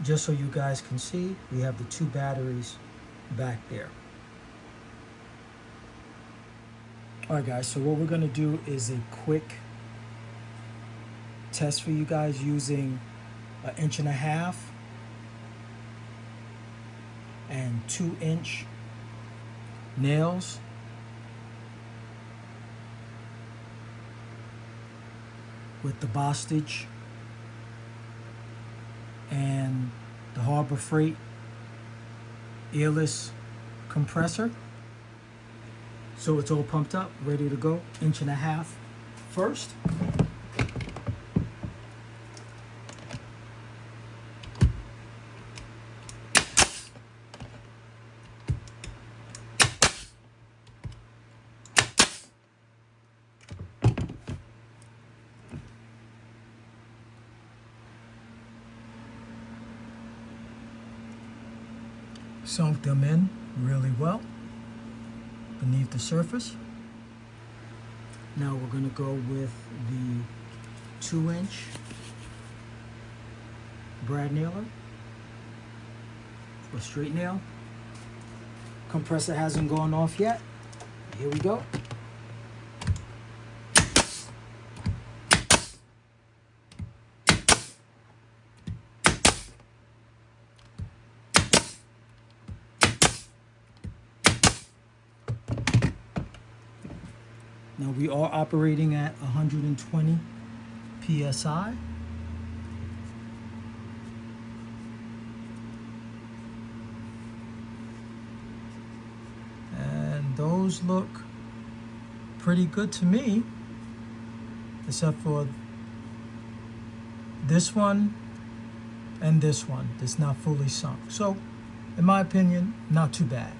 just so you guys can see, we have the 2 batteries back there. All right, guys, so what we're gonna do is a quick test for you guys using 1.5 inch and 2-inch nails. With the Bostage and the Harbor Freight earless compressor. So it's all pumped up, ready to go. 1.5 inch first. Sunk them in really well beneath the surface. Now we're going to go with the 2-inch brad nailer for straight nail. Compressor hasn't gone off yet. Here we go. Now we are operating at 120 PSI. And those look pretty good to me, except for this one and this one that's not fully sunk. So, in my opinion, not too bad.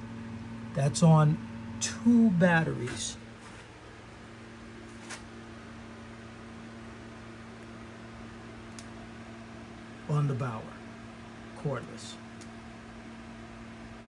That's on 2 batteries. On the Bauer cordless.